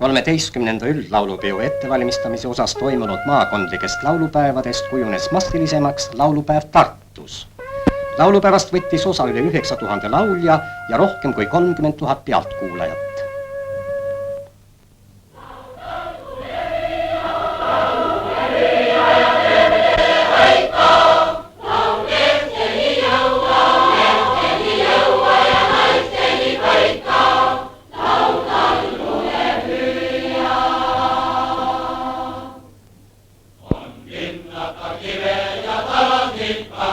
13. üldlaulupeo ettevalmistamise osas toimunud maakondlikest laulupäevadest kujunes massilisemaks laulupäev Tartus. Laulupäevast võttis osa üle 9000 laulja ja rohkem kui 30 000 pealtkuulajat. Kive ja talas nippa